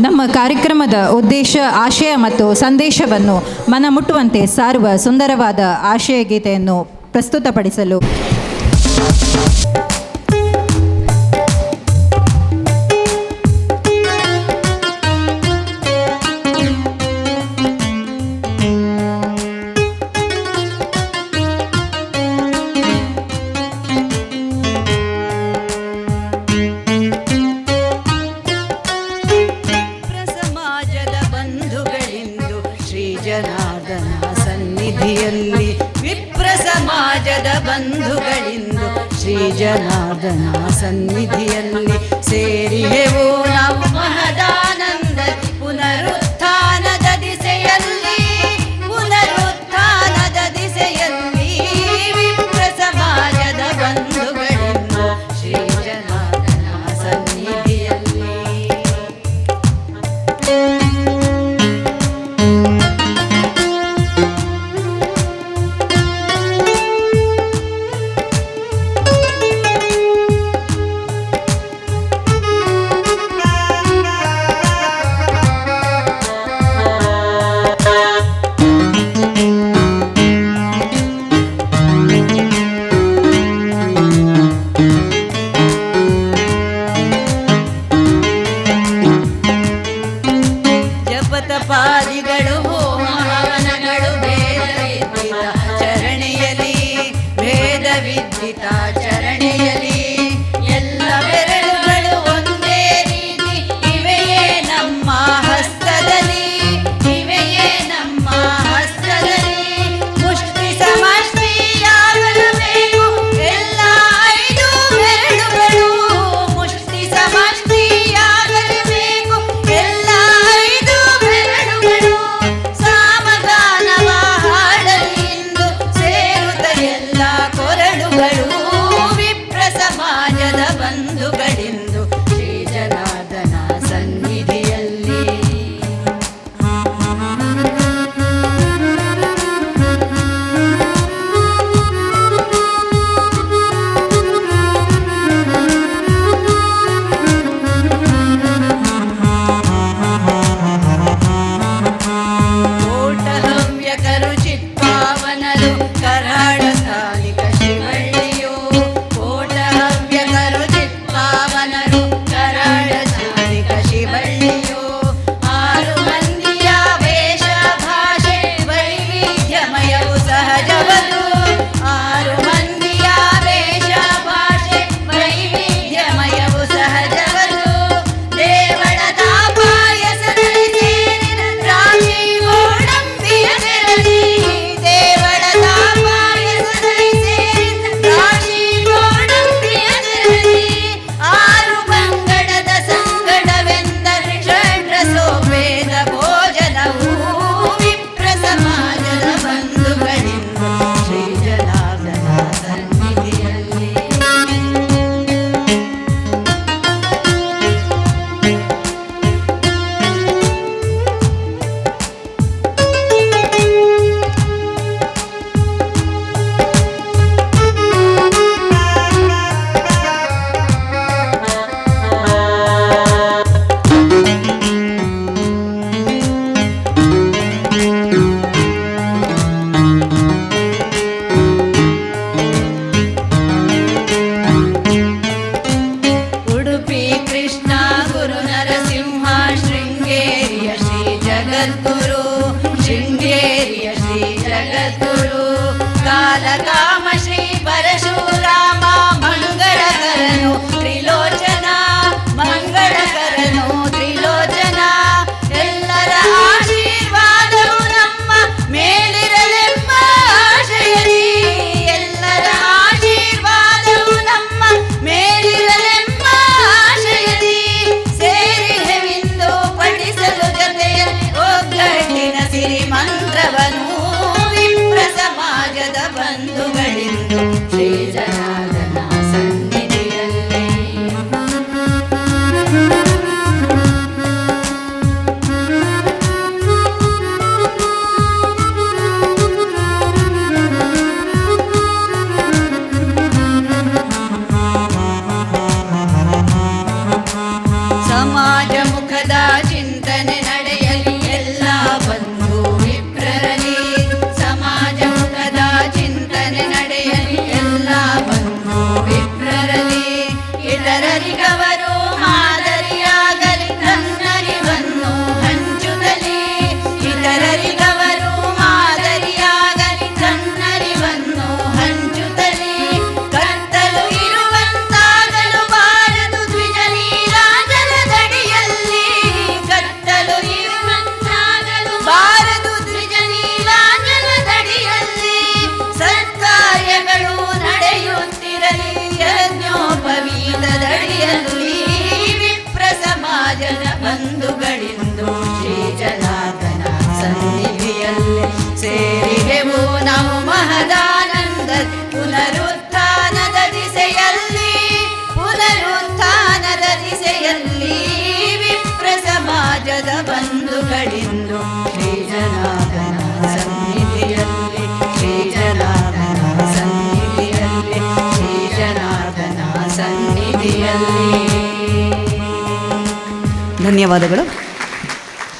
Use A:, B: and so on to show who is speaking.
A: ನಮ್ಮ ಕಾರ್ಯಕ್ರಮದ ಉದ್ದೇಶ, ಆಶಯ ಮತ್ತು ಸಂದೇಶವನ್ನು ಮನಮುಟ್ಟುವಂತೆ ಸಾರುವ ಸುಂದರವಾದ ಆಶಯ ಗೀತೆಯನ್ನು ಪ್ರಸ್ತುತಪಡಿಸಲು
B: ವಿಪ್ರ ಸಮಾಜದ ಬಂಧುಗಳಿಂದು ಶ್ರೀ ಜನಾರ್ದನ ಸನ್ನಿಧಿಯಲ್ಲಿ ಸೇರಿಹೆವು ನಾವು ಮಹದಾನಂದ ಪುನರುತ್ಥಾನದ ದಿಸೆಯಲ್ಲಿ ವಿಪ್ರ ಸಮಾಜದ ಬಂಧುಗಳಿಂದು ಶ್ರೀ ಜನಾರ್ದನ ಸನ್ನಿಧಿಯಲ್ಲಿ. ಪಾದಿಗಳು ಹೋಮಹವನಗಳು ಭೇದ ವಿದ್ಯುತ ಚರಣೆಯಲ್ಲಿ ಎಲ್ಲ ಬೆರಳುಗಳು ಒಂದೇ ರೀತಿ ಇವೆಯೇ ನಮ್ಮ ಹಸ್ತದಲ್ಲಿ ಮುಷ್ಟಿ ಸಮಷ್ಟಿಯಾಗಬೇಕು ಎಲ್ಲ 5 ಬೆರಳುಗಳು ಮುಷ್ಟಿ ಸಮಷ್ಟಿಯಾಗಬೇಕು ಎಲ್ಲ 5 ಬೆರಳುಗಳು ಸಾಮಗಾನವ ಹಾಡಲಿಂದು ಸೇರುತ್ತ ಎಲ್ಲ ಕೊರಳುಗಳು ವಿಪ್ರ ಸಮಾಜದ ಬಂಧುಗಳಿಂದು ಶ್ರೀ ಜನಾರ್ದನ ಸನ್ನಿಧಿಯಲ್ಲಿ. ಕೋಟಹವ್ಯಕರು ಚಿತ್ಪಾವನರು ಕರಾಳ ಸ್ಥಾನಿಕ ಶಿವಳ್ಳಿಯೋ ಕೋಟಹವ್ಯಕರು ಚಿತ್ಪಾವನರು ಕರಾಳ ಸ್ಥಾನಿಕ ಶಿವಳ್ಳಿಯೋ 6 ಮಂದಿಯ ವೇಷ ಭಾಷೆ ವೈವಿಧ್ಯಮಯವು ಸಹಜವದು 6 ಮಂದಿಯ ವೇಷ ಭಾಷೆ ವೈವಿಧ್ಯಮಯವು ಸಹಜವದು ದೇವಳದ ಪಾಯಸದಲ್ಲಿ ಸೇರಿದ ರಾಶಿ ಗೋಡಂಬಿಯ ತೆರಳಿ ದೇವಳದ ಪಾಯಸದಲ್ಲಿ ಸೇರಿದ ರಾಶಿ ಗೋಡಂಬಿಯ ತೆರಳಿ 6 ಬಂಗಡದ ಸಂಗಡವೆಂದರೆ ಷಡ್ರಸೋಪೇದ ಭೋಜನವು ವಿಪ್ರ ಸಮಾಜದ ಬಂಧುಗಳಿಂದ ಶ್ರೀ ಜನಾರ್ದನ ಸನ್ನಿಧಿಯಲ್ಲಿ. ಉಡುಪಿ ಕೃಷ್ಣ ಗುರು ನರಸಿಂಹ ಶೃಂಗೇರಿಯ ಶ್ರೀ ಜಗದ್ಗುರು ಕಾಲಕಾಮ ಶ್ರೀ ಪರಶುರಾಮ ಮಂಗಳಕರನು ತ್ರಿಲೋಚನ ಎಲ್ಲರ ಆಶೀರ್ವಾದವು ನಮ್ಮ ಮೇಲಿರಲೆಂಬ ಆಶಯದಿ ಎಲ್ಲರ ಆಶೀರ್ವಾದವು ನಮ್ಮ ಮೇಲಿರಲೆಂಬ ಆಶಯದಿ ಸೇರಿಹೆವಿಂದು ಪಠಿಸಲು ಜೊತೆಯಲ್ಲಿ ಒಗ್ಗಟ್ಟಿನ ಸಿರಿ ಮಂತ್ರವನು ವಿಪ್ರ ಸಮಾಜದ ಬಂಧುಗಳಿಂದು ಶ್ರೀ ಜನಾರ್ದನ ಸನ್ನಿಧಿಯಲ್ಲಿ. ಸಮಾಜ ಮುಖದ ಚಿಂತ ಬಂಧುಗಳಿಂದು ಶ್ರೀ ಜನಾರ್ದನ ಸನ್ನಿಧಿಯಲ್ಲಿ ಸೇರಿದೆವು ನಾವು ಮಹದಾನಂದ ಪುನರುತ್ಥಾನದ ದಿಸೆಯಲ್ಲಿ ವಿಪ್ರ ಸಮಾಜದ ಬಂಧುಗಳಿಂದು ಶ್ರೀ ಜನಾರ್ದನ ಸನ್ನಿಧಿಯಲ್ಲಿ ಶ್ರೀ ಜನಾರ್ದನ ಸನ್ನಿಧಿಯಲ್ಲಿ ಶ್ರೀ ಜನಾರ್ದನ ಸನ್ನಿಧಿಯಲ್ಲಿ.
C: ಧನ್ಯವಾದಗಳು.